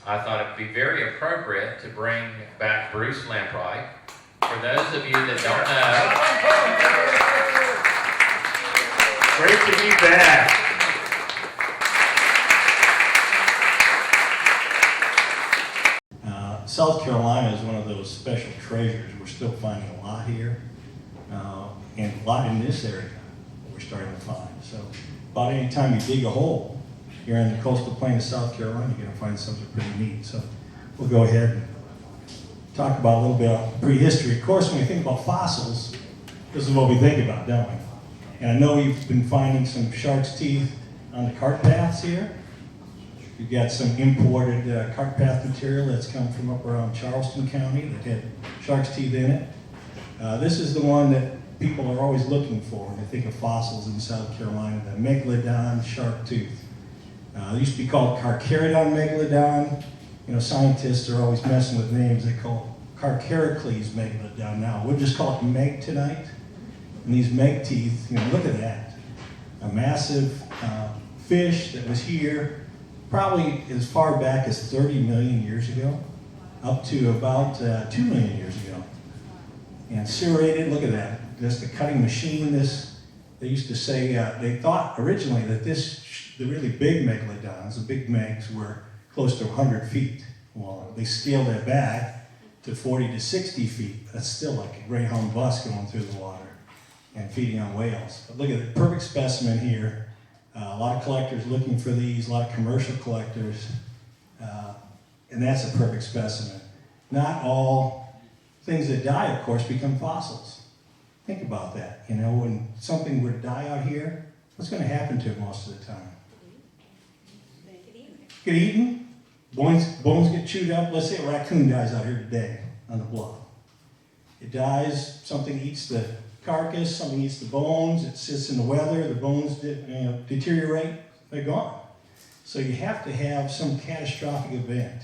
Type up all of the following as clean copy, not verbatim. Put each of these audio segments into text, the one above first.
I thought it would be very appropriate to bring back Bruce Lampright. For those of you that don't know, great to be back. South Carolina is one of those special treasures. We're still finding a lot here, and a lot in this area we're starting to find. So about any time you dig a hole here in the coastal plain of South Carolina, you're going to find something pretty neat. So we'll go ahead and talk about a little bit about prehistory. Of course, when we think about fossils, this is what we think about, don't we? And I know you've been finding some shark's teeth on the cart paths here. You've got some imported cart path material that's come from up around Charleston County that had shark's teeth in it. This is the one that people are always looking for when they think of fossils in South Carolina, the Megalodon shark tooth. It used to be called Carcharodon Megalodon. You know, scientists are always messing with names. They call it Carcharocles Megalodon now. We'll just call it Meg tonight. And these Meg teeth, you know, look at that. A massive fish that was here probably as far back as 30 million years ago, up to about 2 million years ago. And serrated, look at that, just a cutting machine. They used to say, they thought originally that the really big megalodons, the big megs, were close to 100 feet long. They scaled that back to 40 to 60 feet. That's still like a greyhound bus going through the water and feeding on whales. But look at the perfect specimen here. A lot of collectors looking for these, a lot of commercial collectors, and that's a perfect specimen. Not all things that die, of course, become fossils. Think about that. You know, when something would die out here, what's going to happen to it most of the time? Get eaten? Bones get chewed up. Let's say a raccoon dies out here today on the bluff. It dies, something eats the carcass, something eats the bones, it sits in the weather, the bones deteriorate, they're gone. So you have to have some catastrophic event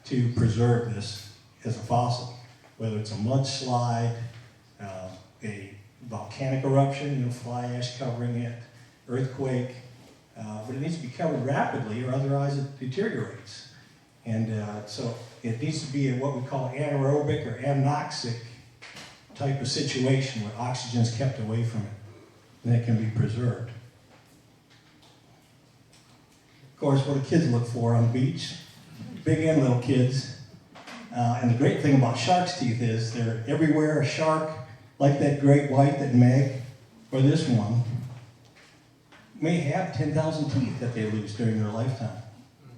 to preserve this as a fossil, whether it's a mudslide, a volcanic eruption, you know, fly ash covering it, earthquake, but it needs to be covered rapidly or otherwise it deteriorates. And so it needs to be what we call anaerobic or anoxic type of situation where oxygen is kept away from it and it can be preserved. Of course, what do kids look for on the beach? Big and little kids. And the great thing about shark's teeth is they're everywhere. A shark, like that great white, that Meg, or this one, may have 10,000 teeth that they lose during their lifetime.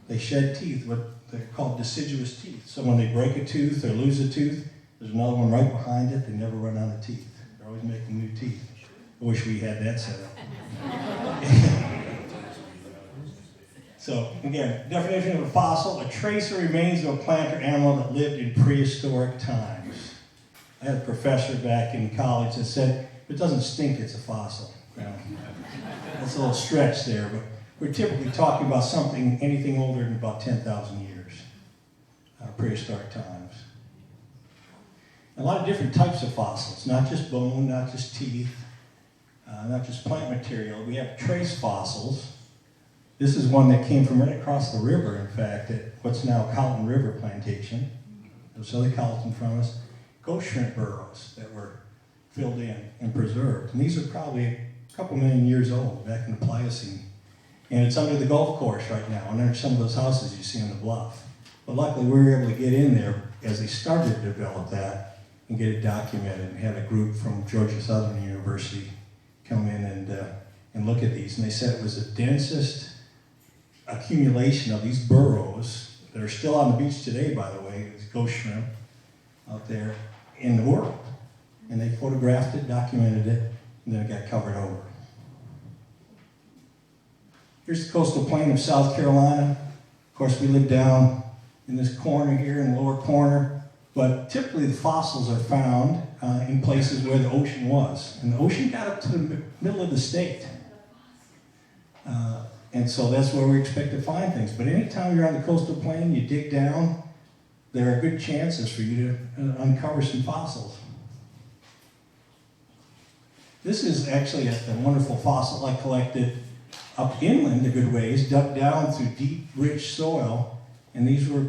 They shed teeth, what they're called deciduous teeth. So when they break a tooth or lose a tooth, there's another one right behind it. They never run out of teeth. They're always making new teeth. I wish we had that set up. So, again, definition of a fossil, a trace or remains of a plant or animal that lived in prehistoric times. I had a professor back in college that said, if it doesn't stink, it's a fossil. You know, that's a little stretch there, but we're typically talking about something, anything older than about 10,000 years, prehistoric times. A lot of different types of fossils, not just bone, not just teeth, not just plant material. We have trace fossils. This is one that came from right across the river, in fact, at what's now Colton River Plantation. So they Colton from us. Ghost shrimp burrows that were filled in and preserved. And these are probably a couple million years old, back in the Pliocene. And it's under the golf course right now, and under some of those houses you see on the bluff. But luckily we were able to get in there as they started to develop that and get it documented, and had a group from Georgia Southern University come in and look at these. And they said it was the densest accumulation of these burrows that are still on the beach today, by the way, it's ghost shrimp out there in the world. And they photographed it, documented it, and then it got covered over. Here's the coastal plain of South Carolina. Of course, we live down in this corner here, in the lower corner. But typically the fossils are found in places where the ocean was. And the ocean got up to the middle of the state. And so that's where we expect to find things. But anytime you're on the coastal plain, you dig down, there are good chances for you to uncover some fossils. This is actually a wonderful fossil I collected up inland a good ways, dug down through deep, rich soil, And these were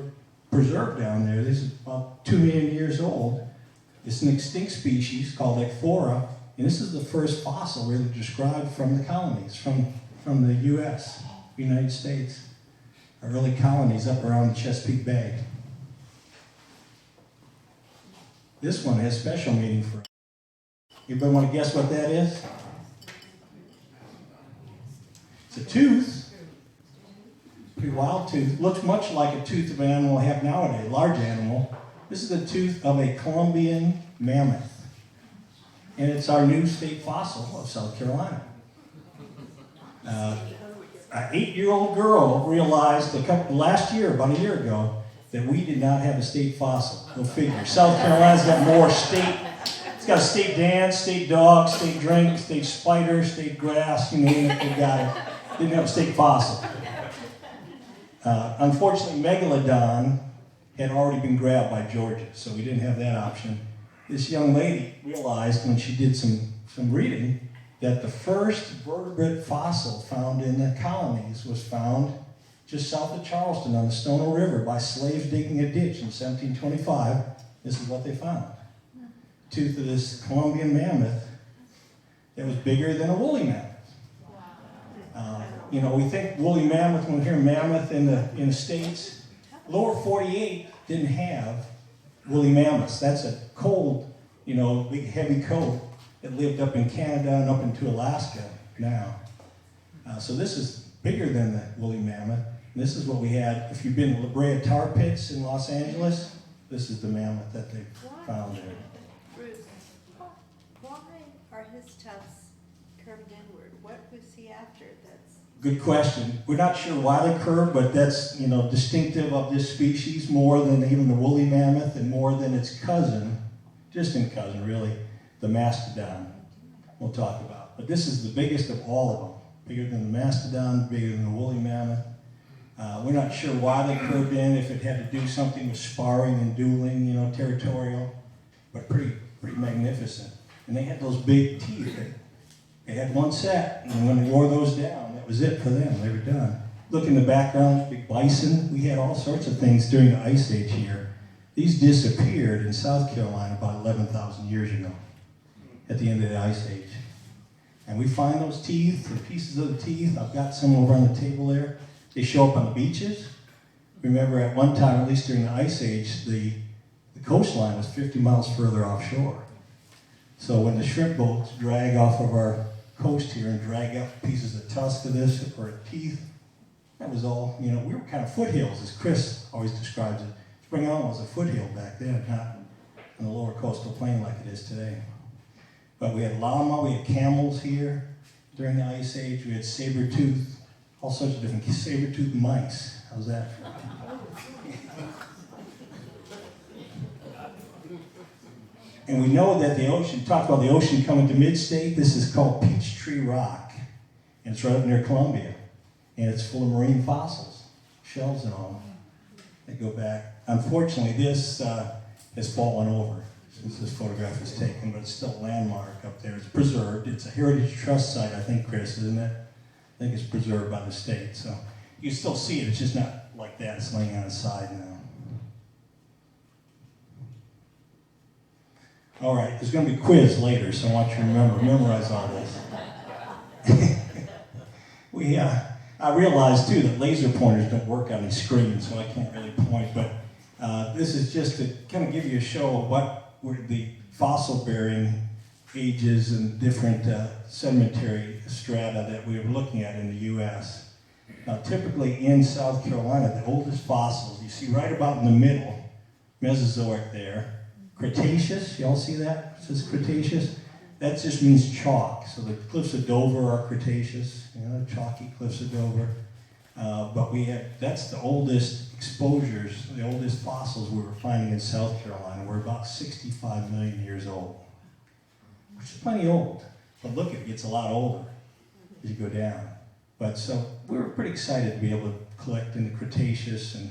preserved down there. This is about 2 million years old. It's an extinct species called Ecphora, and this is the first fossil really described from the colonies, from the U.S., United States, our early colonies up around Chesapeake Bay. This one has special meaning for us. Anybody want to guess what that is? It's a tooth. Pretty wild tooth. Looks much like a tooth of an animal we have nowadays, a large animal. This is the tooth of a Columbian mammoth. And it's our new state fossil of South Carolina. An 8-year-old girl realized last year, about a year ago, that we did not have a state fossil. Go figure. South Carolina's got more state. It's got a state dance, state dog, state drink, state spider, state grass. You know, they got it. Didn't have a state fossil. Unfortunately, Megalodon had already been grabbed by Georgia, so we didn't have that option. This young lady realized when she did some reading that the first vertebrate fossil found in the colonies was found just south of Charleston on the Stono River by slaves digging a ditch in 1725. This is what they found. Tooth of this Columbian mammoth that was bigger than a woolly mammoth. You know, we think woolly mammoth when we hear mammoth in the States. Lower 48 didn't have woolly mammoths. That's a cold, you know, big heavy coat that lived up in Canada and up into Alaska now. So this is bigger than the woolly mammoth. And this is what we had. If you've been to La Brea tar pits in Los Angeles, this is the mammoth that they found there. Bruce, why are his tufts curved inward? What was he after that's... Good question. We're not sure why they curve, but that's, you know, distinctive of this species more than even the woolly mammoth and more than its cousin, distant cousin really, the mastodon we'll talk about. But this is the biggest of all of them. Bigger than the mastodon, bigger than the woolly mammoth. We're not sure why they curved in, if it had to do something with sparring and dueling, you know, territorial, but pretty magnificent. And they had those big teeth. They had one set, and when they wore those down, that was it for them. They were done. Look in the background, big bison. We had all sorts of things during the Ice Age here. These disappeared in South Carolina about 11,000 years ago, at the end of the Ice Age. And we find those teeth, or pieces of the teeth. I've got some over on the table there. They show up on the beaches. Remember, at one time, at least during the Ice Age, the coastline was 50 miles further offshore. So when the shrimp boats drag off of our coast here and drag up pieces of tusk of this or teeth, that was all, you know, we were kind of foothills, as Chris always describes it. Spring Island was a foothill back then, not on the lower coastal plain like it is today. But we had llama, we had camels here during the Ice Age, we had saber-tooth, all sorts of different saber-tooth mice. How's that? And we know that the ocean, talk about the ocean coming to mid-state, this is called Peachtree Rock. And it's right up near Columbia. And it's full of marine fossils, shells and all. They go back. Unfortunately, this has fallen over since this photograph was taken, but it's still a landmark up there. It's preserved. It's a Heritage Trust site, I think, Chris, isn't it? I think it's preserved by the state. So you still see it. It's just not like that. It's laying on its side now. All right, there's going to be a quiz later, so I want you to memorize all this. I realized, too, that laser pointers don't work on these screens, so I can't really point, but this is just to kind of give you a show of what were the fossil-bearing ages and different sedimentary strata that we were looking at in the U.S. Now, typically in South Carolina, the oldest fossils, you see right about in the middle, Mesozoic there, Cretaceous, y'all see that? It says Cretaceous. That just means chalk. So the cliffs of Dover are Cretaceous, you know, chalky cliffs of Dover. But that's the oldest exposures, the oldest fossils we were finding in South Carolina. We're about 65 million years old, which is plenty old. But look, it gets a lot older as you go down. But so we were pretty excited to be able to collect in the Cretaceous, and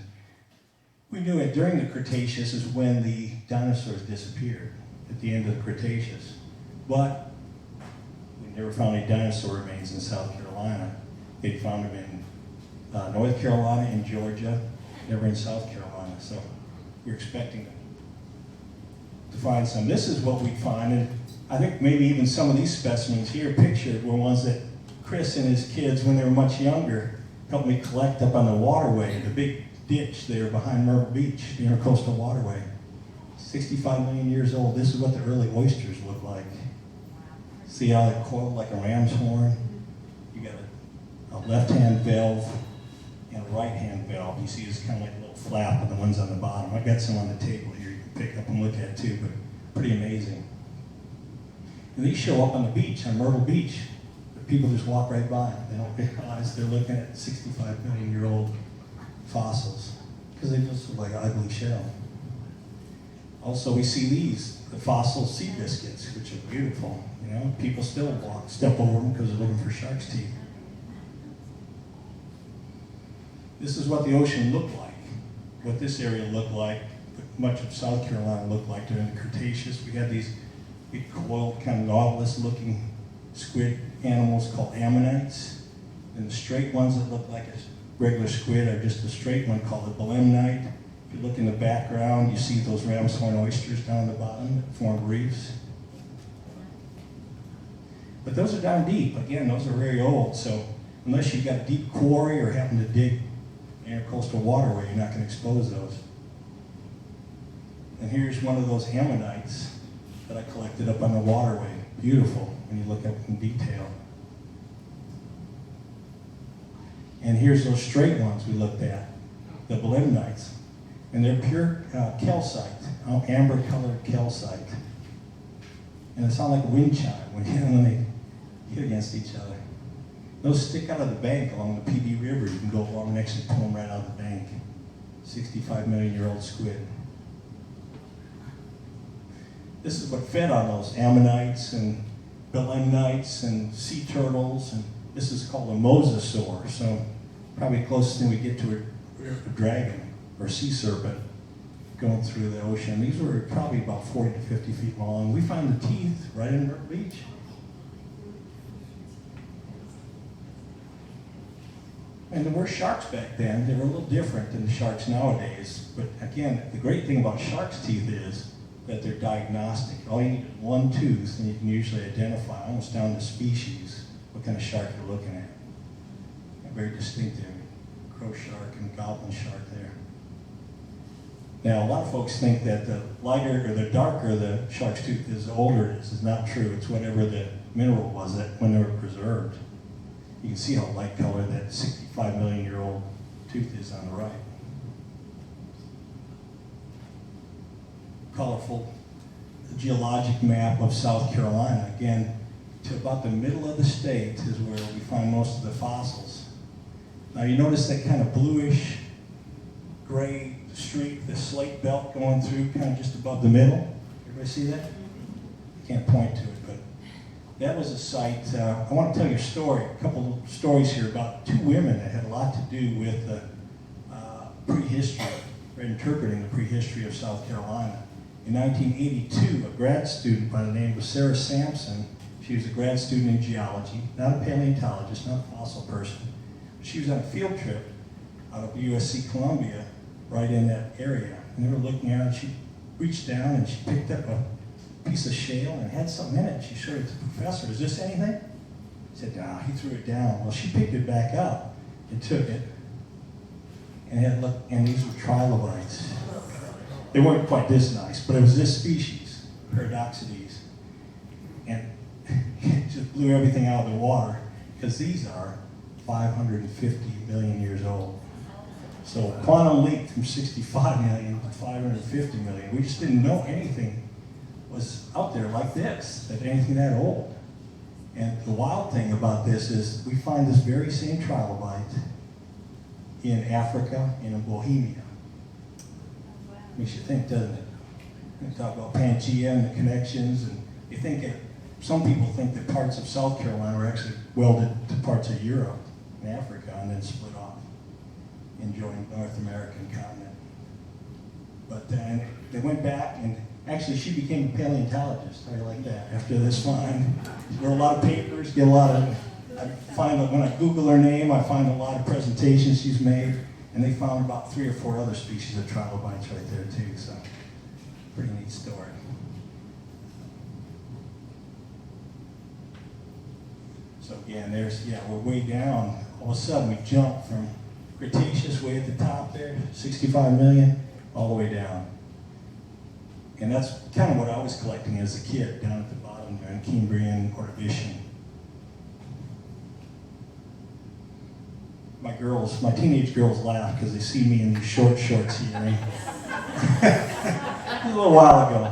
we knew it during the Cretaceous is when the dinosaurs disappeared, at the end of the Cretaceous. But we never found any dinosaur remains in South Carolina. They found them in North Carolina and Georgia, never in South Carolina, so we're expecting to find some. This is what we find, and I think maybe even some of these specimens here pictured were ones that Chris and his kids, when they were much younger, helped me collect up on the waterway, the big ditch there behind Myrtle Beach, the intercoastal waterway. 65 million years old. This is what the early oysters look like. See how they're coiled like a ram's horn? You got a left-hand valve and a right-hand valve. You see it's kind of like a little flap of the ones on the bottom. I got some on the table here you can pick up and look at too, but pretty amazing. And these show up on the beach, on Myrtle Beach. People just walk right by them. They don't realize they're looking at 65 million year old fossils because they just look like an ugly shell. Also, we see these, the fossil sea biscuits, which are beautiful. You know, people still step over them because they're looking for shark's teeth. This is what the ocean looked like, what this area looked like, much of South Carolina looked like during the Cretaceous. We had these big coiled, kind of nautilus-looking squid animals called ammonites, and the straight ones that look like a regular squid are just a straight one called a belemnite. If you look in the background, you see those ram's horn oysters down the bottom that form reefs. But those are down deep. Again, those are very old, so unless you've got a deep quarry or happen to dig intercoastal waterway, you're not going to expose those. And here's one of those ammonites that I collected up on the waterway. Beautiful when you look at it in detail. And here's those straight ones we looked at, the belemnites. And they're pure calcite, amber-colored calcite. And it sounds like a wind chime when they hit against each other. Those stick out of the bank along the PD River. You can go along next to them right out of the bank. 65 million year old squid. This is what fed on those ammonites and belemnites and sea turtles, and this is called a mosasaur, so probably closest thing we get to a dragon or sea serpent going through the ocean. These were probably about 40 to 50 feet long. We find the teeth right in Myrtle Beach. And there were sharks back then. They were a little different than the sharks nowadays, but again, the great thing about sharks' teeth is that they're diagnostic. All you need is one tooth, and you can usually identify, almost down to species, what kind of shark you're looking at. Very distinctive. Crow shark and goblin shark there. Now, a lot of folks think that the lighter or the darker the shark's tooth is, the older it is. It's not true. It's whatever the mineral was that when they were preserved. You can see how light colored that 65 million year old tooth is on the right. Colorful geologic map of South Carolina. Again, to about the middle of the state is where we find most of the fossils. Now you notice that kind of bluish gray streak, the slate belt going through kind of just above the middle. Everybody see that? Can't point to it, but that was a site. I want to tell you a story, a couple of stories here about two women that had a lot to do with prehistory, or interpreting the prehistory of South Carolina. In 1982, a grad student by the name of Sarah Sampson, she was a grad student in geology, not a paleontologist, not a fossil person. She was on a field trip out of USC Columbia, right in that area. And they were looking at it, and she reached down and she picked up a piece of shale and it had something in it. She showed it to the professor. Is this anything? He said, no, he threw it down. Well, she picked it back up and took it, and had looked, and these were trilobites. They weren't quite this nice, but it was this species, Paradoxides. And it just blew everything out of the water, because these are 550 million years old. So quantum leap from 65 million to 550 million. We just didn't know anything was out there like this, that anything that old. And the wild thing about this is we find this very same trilobite in Africa and in Bohemia. Makes you think, doesn't it? We talk about Pangea and the connections, and you think that some people think that parts of South Carolina were actually welded to parts of Europe and Africa and then split off and joined North American continent. But then they went back, and actually she became a paleontologist. How do you like that? After this find, there were a lot of papers, get a lot of, I find that when I Google her name, I find a lot of presentations she's made. And they found about 3 or 4 other species of trilobites right there too, so pretty neat story. So again, we're way down. All of a sudden we jump from Cretaceous way at the top there, 65 million, all the way down. And that's kind of what I was collecting as a kid, down at the bottom there in Cambrian, Ordovician. My teenage girls laugh because they see me in these short shorts here. Right? A little while ago.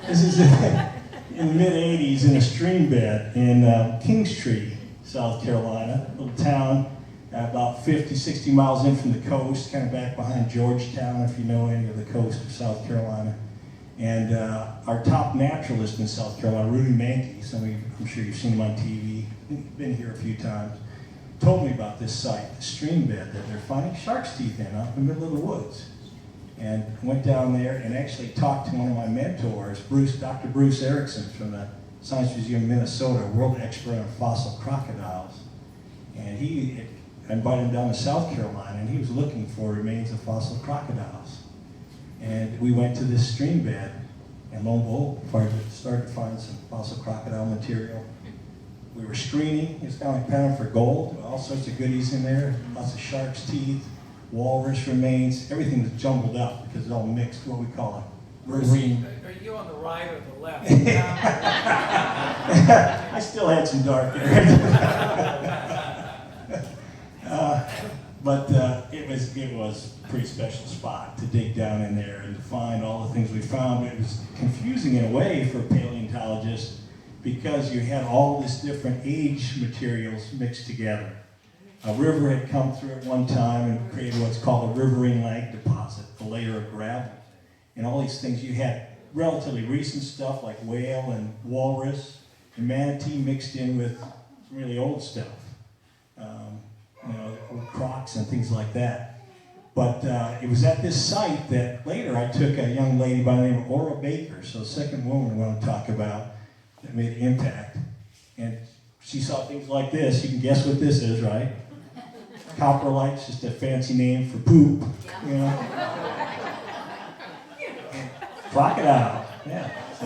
This is in the mid-'80s in a stream bed in Peachtree, South Carolina, a little town about 50, 60 miles in from the coast, kind of back behind Georgetown, if you know any of the coast of South Carolina. And our top naturalist in South Carolina, Rudy Mankey, I'm sure you've seen him on TV, been here a few times, told me about this site, the stream bed that they're finding shark's teeth in out in the middle of the woods. And went down there and actually talked to one of my mentors, Dr. Bruce Erickson from the Science Museum of Minnesota, a world expert on fossil crocodiles. And he invited him down to South Carolina, and he was looking for remains of fossil crocodiles. And we went to this stream bed, and lo and behold, started to find some fossil crocodile material. We were screening. It's kind of like pounding for gold, all sorts of goodies in there, lots of shark's teeth, walrus remains, everything was jumbled up because it's all mixed, what we call it. Marine. Are you on the right or the left? I still had some dark areas. But it was a pretty special spot to dig down in there and to find all the things we found. It was confusing in a way for paleontologists because you had all this different age materials mixed together. A river had come through at one time and created what's called a riverine lag deposit, a layer of gravel. And all these things, you had relatively recent stuff like whale and walrus and manatee mixed in with some really old stuff. Old crocs and things like that. But it was at this site that later I took a young lady by the name of Ora Baker, so the second woman I want to talk about that made an impact. And she saw things like this. You can guess what this is, right? Coprolite's just a fancy name for poop, you know. And crocodile, yeah. So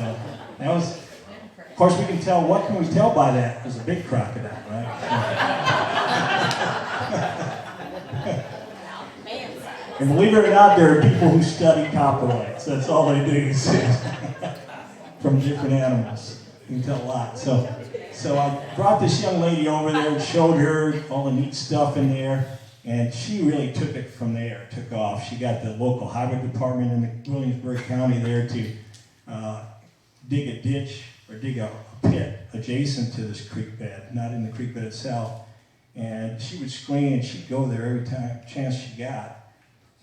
that was, of course, we can tell. What can we tell by that? It was a big crocodile, right? And believe it or not, there are people who study coprolites. That's all they do from different animals. You can tell a lot. So I brought this young lady over there and showed her all the neat stuff in there, and she really took it from there, took off. She got the local highway department in Williamsburg County there to dig a ditch or dig a pit adjacent to this creek bed, not in the creek bed itself. And she would screen and she'd go there every chance she got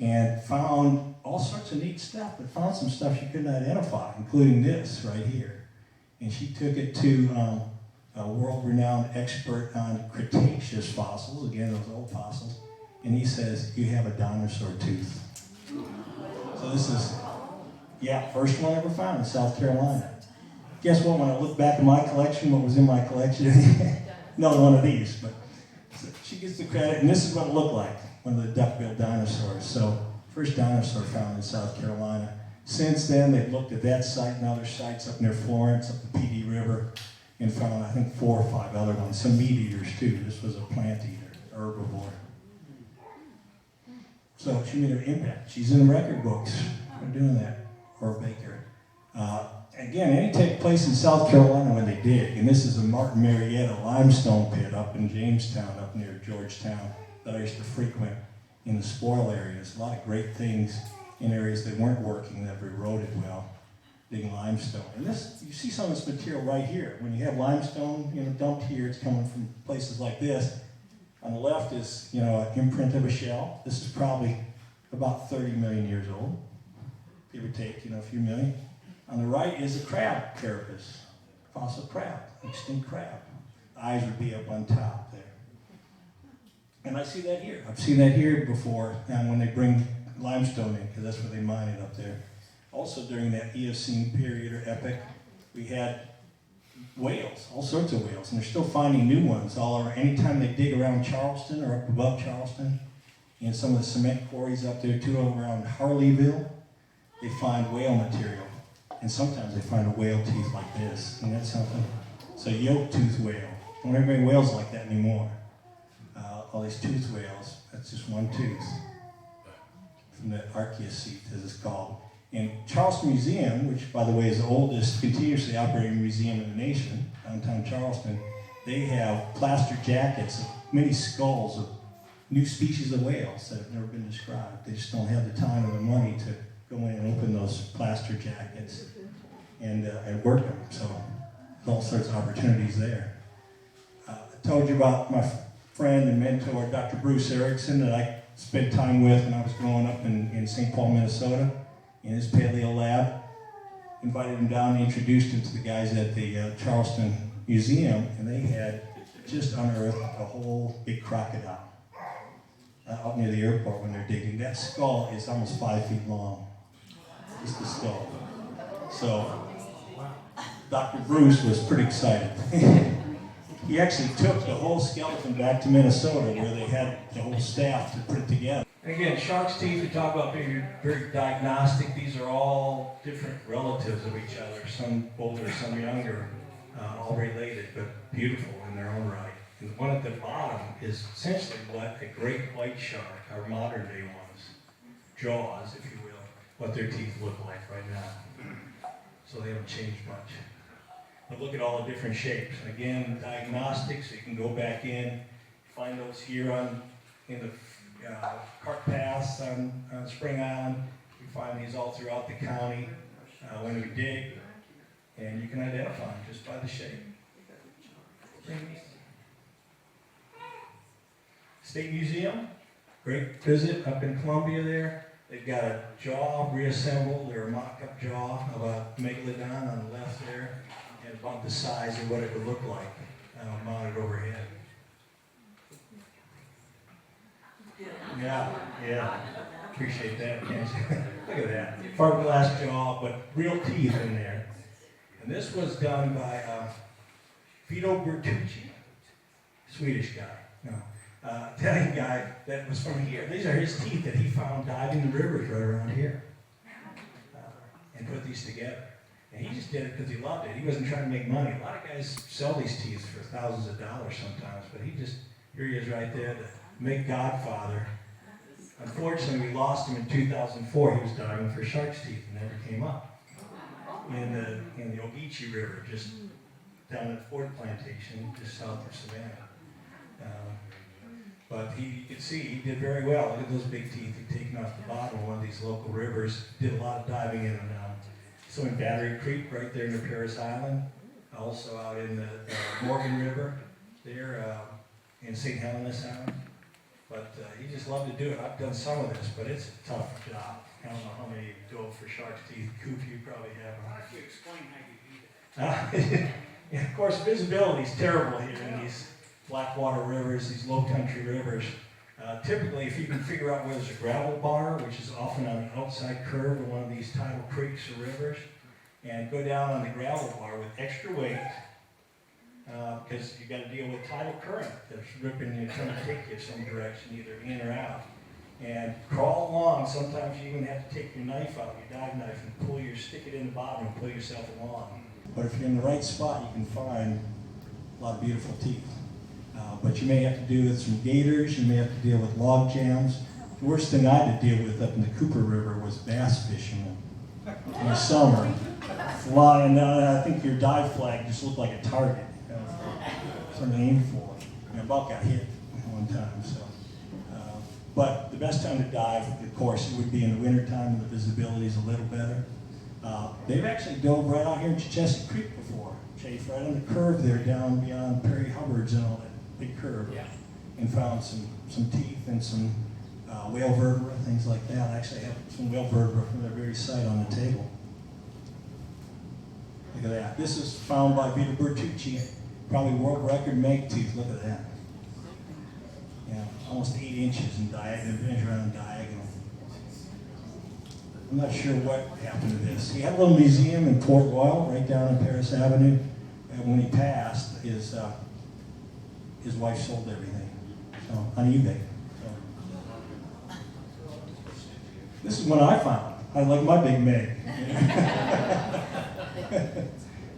and found all sorts of neat stuff, but found some stuff she couldn't identify, including this right here. And she took it to a world-renowned expert on Cretaceous fossils, again, those old fossils, and he says, you have a dinosaur tooth. So this is, first one ever found in South Carolina. Guess what, when I look back at my collection, what was in my collection? Another one of these, but so she gets the credit, and this is what it looked like, one of the duck-billed dinosaurs. So, first dinosaur found in South Carolina. Since then, they've looked at that site and other sites up near Florence, up the PD River, and found, I think, 4 or 5 other ones. Some meat eaters, too. This was a plant eater, herbivore. So she made an impact. She's in the record books for doing that, or Baker. Again, any take place in South Carolina when they dig, and this is a Martin Marietta limestone pit up in Jamestown, up near Georgetown, that I used to frequent in the spoil areas. A lot of great things in areas that weren't working, that were eroded well, digging limestone. And this, you see some of this material right here. When you have limestone, dumped here, it's coming from places like this. On the left is, an imprint of a shell. This is probably about 30 million years old, give or take, a few million. On the right is a crab carapace, fossil crab, extinct crab. The eyes would be up on top there. And I see that here. I've seen that here before, and when they bring limestone in, because that's where they mine it up there. Also during that Eocene period or epoch, we had whales, all sorts of whales, and they're still finding new ones all over. Anytime they dig around Charleston or up above Charleston, in some of the cement quarries up there too, around Harleyville. They find whale material, and sometimes they find a whale teeth like this. And that's something. It's a yoke-tooth whale. Don't have many whales like that anymore. All these tooth whales, that's just one tooth from the Archaeocete, as it's called. And Charleston Museum, which by the way is the oldest continuously operating museum in the nation, downtown Charleston, they have plaster jackets of many skulls of new species of whales that have never been described. They just don't have the time or the money to go in and open those plaster jackets and work them. So there's all sorts of opportunities there. I told you about my friend and mentor, Dr. Bruce Erickson, that I spent time with when I was growing up in St. Paul, Minnesota, in his paleo lab. Invited him down and introduced him to the guys at the Charleston Museum, and they had just unearthed a whole big crocodile out near the airport when they're digging. That skull is almost 5 feet long. Just the skull. So Dr. Bruce was pretty excited. He actually took the whole skeleton back to Minnesota where they had the whole staff to put it together. And again, shark's teeth, we talk about being very diagnostic. These are all different relatives of each other, some older, some younger, all related, but beautiful in their own right. And the one at the bottom is essentially what a great white shark, our modern day ones, jaws, if you will, what their teeth look like right now. So they haven't changed much. But look at all the different shapes. Again, diagnostics, so you can go back in, find those here in the cart paths on Spring Island. We find these all throughout the county when we dig, and you can identify them just by the shape. State Museum, great visit up in Columbia there. They've got a jaw reassembled, or a mock-up jaw of a Megalodon on the left there, and about the size of what it would look like mounted overhead. Yeah. Appreciate that, can't you? Look at that. Fiberglass jaw, but real teeth in there. And this was done by Vito Bertucci, Swedish guy. No. Italian guy that was from here. These are his teeth that he found diving the rivers right around here. And put these together. And he just did it because he loved it. He wasn't trying to make money. A lot of guys sell these teeth for thousands of dollars sometimes, but here he is right there, the big godfather. Unfortunately, we lost him in 2004. He was diving for shark's teeth and never came up. In the Ogeechee River, just down at Ford Plantation, just south of Savannah. But you can see he did very well. Look at those big teeth he'd taken off the bottom of one of these local rivers. Did a lot of diving in so in Battery Creek, right there near Paris Island. Also out in the Morgan River, there in St. Helena Sound. But he just loved to do it. I've done some of this, but it's a tough job. I don't know how many go for shark's teeth. Coop, you probably have. Why don't you explain how you do that? And of course, visibility is terrible here in these blackwater rivers, these low country rivers. Typically, if you can figure out where there's a gravel bar, which is often on the outside curve of one of these tidal creeks or rivers, and go down on the gravel bar with extra weight, because you got to deal with tidal current that's ripping you, trying to take you some direction, either in or out. And crawl along. Sometimes you even have to take your knife out, your dive knife, and stick it in the bottom and pull yourself along. But if you're in the right spot, you can find a lot of beautiful teeth. But you may have to deal with some gators, you may have to deal with log jams. The worst thing I had to deal with up in the Cooper River was bass fishing in the summer. Flying down, I think your dive flag just looked like a target. Something to aim for. And I about got hit one time. So, but the best time to dive, of course, it would be in the wintertime when the visibility is a little better. They've actually dove right out here in Checheska Creek before, Chase, right on the curve there down beyond Perry Hubbard's and all that big curve, and found some teeth and some whale vertebra, things like that. I actually have some whale vertebra from their very site on the table. Look at that. This is found by Vito Bertucci, probably world record make teeth. Look at that. Yeah, almost 8 inches in diagonal, measure on diagonal. I'm not sure what happened to this. He had a little museum in Port Royal, right down on Paris Avenue, and when he passed, his wife sold everything, so on eBay. So This is one I found. I like my big Meg.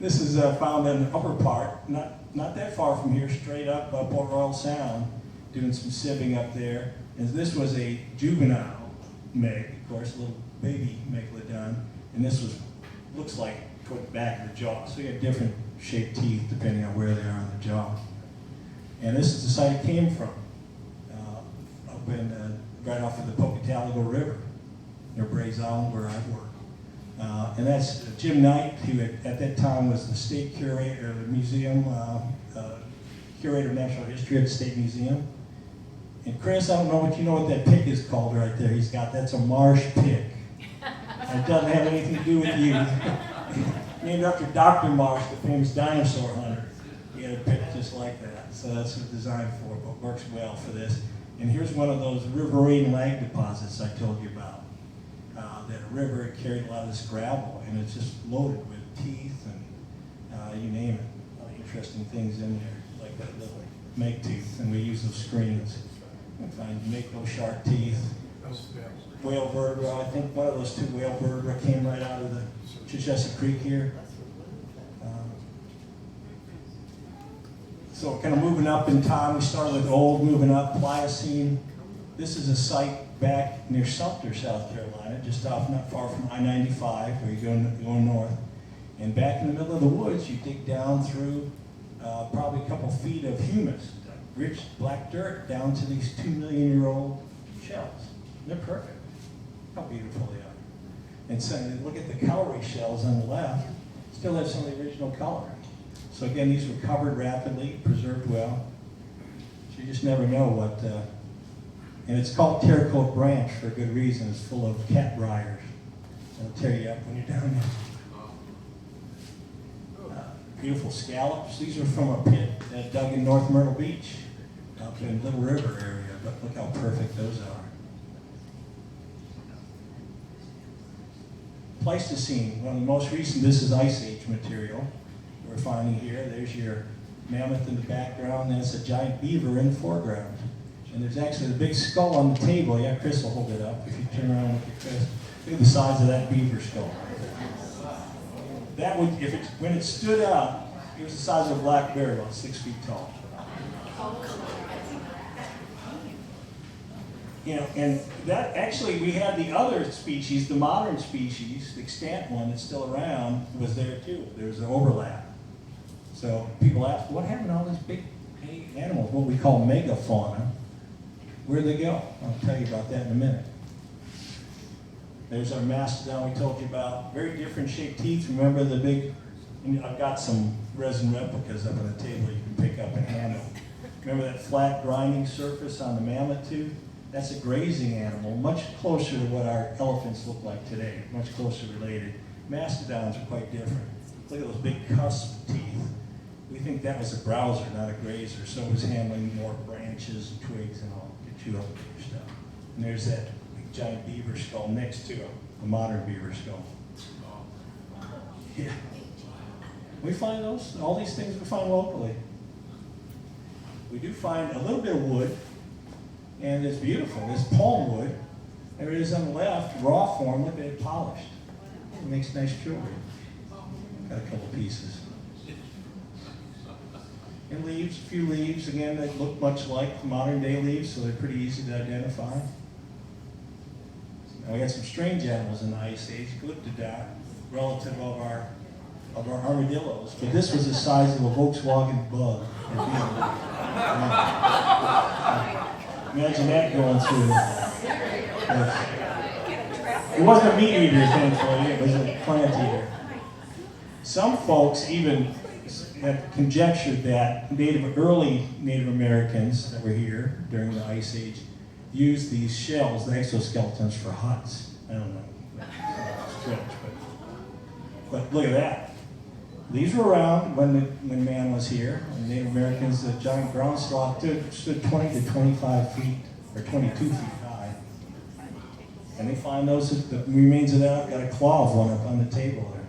This is found in the upper part, not that far from here, straight up Port Royal Sound, doing some sieving up there. And this was a juvenile Meg, of course, a little baby Megalodon. And this looks like toward the back of the jaw. So you have different shaped teeth depending on where they are on the jaw. And this is the site it came from, up in, right off of the Pocataligo River, near Brays Island, where I work. And that's Jim Knight, who at that time was the state curator of the museum, curator of natural history at the State Museum. And Chris, I don't know what that pick is called right there. That's a marsh pick. And it doesn't have anything to do with you. Named after Dr. Marsh, the famous dinosaur hunter. He had a pick just like that. So that's what it's designed for, but works well for this. And here's one of those riverine lag deposits I told you about. That river, it carried a lot of this gravel, and it's just loaded with teeth and you name it. Interesting things in there, like that little make tooth, and we use those screens. And find mako shark teeth, whale vertebra. I think one of those two whale vertebra came right out of the Chichester Creek here. So kind of moving up in time, we started with old, moving up, Pliocene. This is a site back near Sumter, South Carolina, just off not far from I-95, where you're going north. And back in the middle of the woods, you dig down through probably a couple feet of humus, rich black dirt, down to these 2-million-year-old shells. They're perfect. How beautiful they are. And so look at the cowrie shells on the left, still have some of the original color. So again, these were covered rapidly, preserved well. So you just never know what, and it's called Terracotta Branch for a good reason. It's full of cat briars. It'll tear you up when you're down there. Beautiful scallops. These are from a pit dug in North Myrtle Beach, up in Little River area, but look how perfect those are. Pleistocene, one of the most recent, this is Ice Age material we're finding here. There's your mammoth in the background, and it's a giant beaver in the foreground. And there's actually the big skull on the table. Yeah, Chris will hold it up if you turn around and look at Chris. Look at the size of that beaver skull. That would, when it stood up, it was the size of a black bear, about 6 feet tall. You know, and that actually, we had the other species, the modern species, the extant one that's still around, was there too. There's an overlap. So people ask, what happened to all these big animals, what we call megafauna? Where'd they go? I'll tell you about that in a minute. There's our mastodon we told you about. Very different shaped teeth. Remember the big, I've got some resin replicas up on the table you can pick up and handle. Remember that flat grinding surface on the mammoth tooth? That's a grazing animal, much closer to what our elephants look like today, much closer related. Mastodons are quite different. Look at those big cusp teeth. We think that was a browser, not a grazer, so it was handling more branches and twigs and all, get you up with your stuff. And there's that big giant beaver skull next to a modern beaver skull. Yeah. We find those, all these things we find locally. We do find a little bit of wood, and it's beautiful. This palm wood, there it is on the left, raw form, look at it polished. It makes nice jewelry. Got a couple pieces. And leaves, a few leaves, again, that look much like modern day leaves, so they're pretty easy to identify. Now we got some strange animals in the Ice Age, Glyptodon, relative of our armadillos, but this was the size of a Volkswagen Bug. Imagine that going through. It wasn't a meat eater, thankfully, it was a plant eater. Some folks even have conjectured that early Native Americans that were here during the Ice Age used these shells, the exoskeletons, for huts. I don't know, stretch, but look at that. These were around when man was here. And Native Americans, the giant ground sloth stood 20 to 25 feet, or 22 feet high. And they find those, the remains of that. I've got a claw of one up on the table there.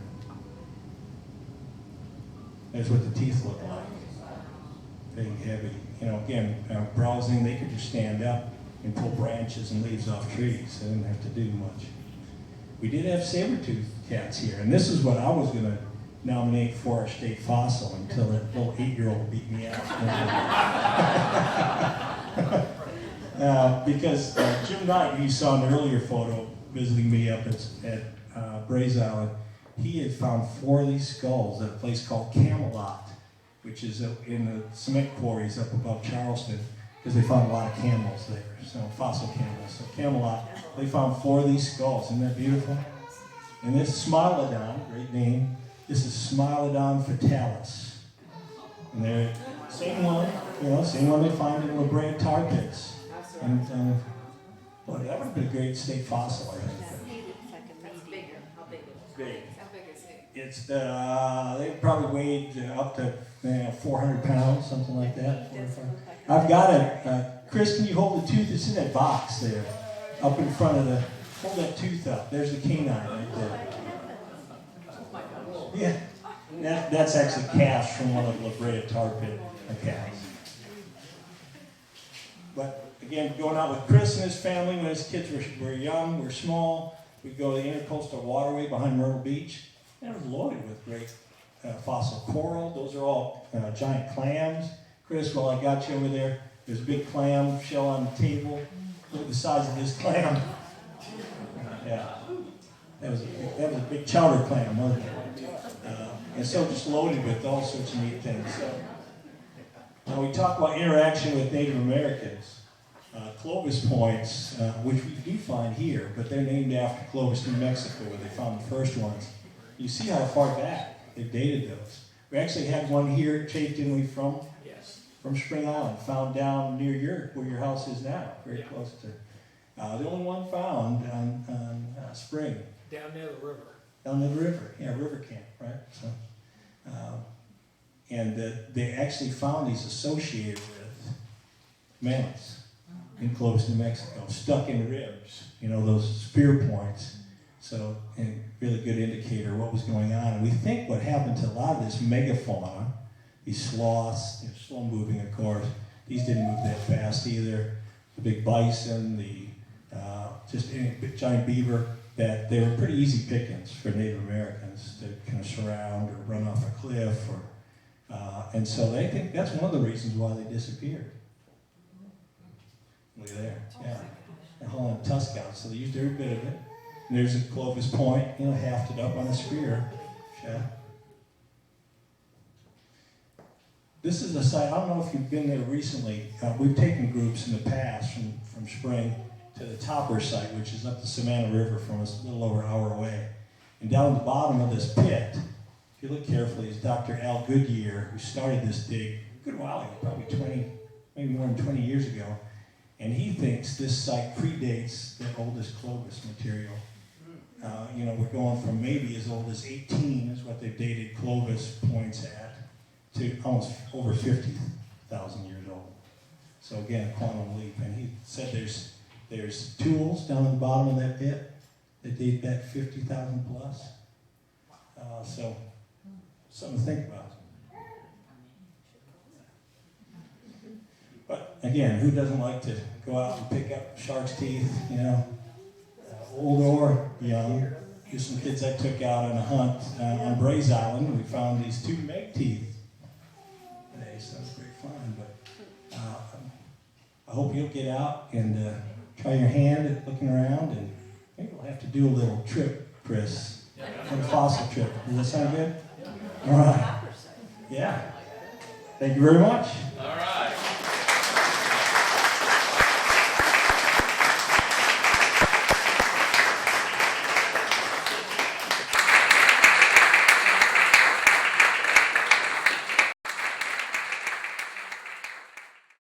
That's what the teeth look like. Big, heavy. You know, again, browsing, they could just stand up. and pull branches and leaves off trees. They didn't have to do much. We did have saber-toothed cats here, and this is what I was going to nominate for our state fossil until that little 8-year-old beat me out. Because Jim Knight, who you saw in the earlier photo, visiting me up at Braze Island, he had found 4 of these skulls at a place called Camelot, which is in the cement quarries up above Charleston, because they found a lot of camels there, so fossil camels. So Camelot, they found 4 of these skulls. Isn't that beautiful? And this Smilodon, great name, this is Smilodon Fortalis. And they're same one, same one they find in La Brea tar pits. And boy, that would be a great state fossil, I think. That's bigger. How big is it? Big. How big is it? It's they probably weighed up to 400 pounds, something like that. I've got it. Chris, can you hold the tooth? It's in that box there, up in front of the. Hold that tooth up. There's the canine right there. Yeah, that's actually calves from one of the La Brea tar pit calves. But again, going out with Chris and his family when his kids were young, were small. We'd go to the Intercoastal Waterway behind Myrtle Beach. And it was loaded with great fossil coral. Those are all giant clams. Chris, while I got you over there, there's a big clam shell on the table. Look at the size of this clam. Yeah, that was a big chowder clam, wasn't it? And so just loaded with all sorts of neat things. So, now we talk about interaction with Native Americans. Clovis Points, which we do find here, but they're named after Clovis, New Mexico, where they found the first ones. You see how far back they've dated those. We actually had one here, Chafed, didn't we, from Spring Island, found down near where your house is now, very close to. The only one found on Spring. Down near the river. Down the river, river camp, right? So, and they actually found these associated with mammoths in Clovis, New Mexico, stuck in ribs, those spear points. So, a really good indicator of what was going on. And we think what happened to a lot of this megafauna, these sloths, slow moving, of course, these didn't move that fast either. The big bison, just any giant beaver, that they were pretty easy pickings for Native Americans to kind of surround or run off a cliff, and so they think that's one of the reasons why they disappeared. Look at there, they're hauling a tusk out, so they used every bit of it. And there's a Clovis Point, hafted up on a spear. Yeah. This is a site, I don't know if you've been there recently. We've taken groups in the past from Spring to the Topper site, which is up the Savannah River from us, a little over an hour away. And down at the bottom of this pit, if you look carefully, is Dr. Al Goodyear, who started this dig a good while ago, probably 20, maybe more than 20 years ago. And he thinks this site predates the oldest Clovis material. We're going from maybe as old as 18 is what they've dated Clovis points at, to almost over 50,000 years old. So again, a quantum leap. And he said there's tools down at the bottom of that pit that date back 50,000 plus. So something to think about. But again, who doesn't like to go out and pick up shark's teeth, old or young? Here's some kids I took out on a hunt on Braze Island. We found these 2 meg teeth today, so that's great fun. But I hope you'll get out and try your hand at looking around, and maybe we'll have to do a little trip, Chris, a fossil trip. Does that sound good? All right. Yeah. Thank you very much. All right.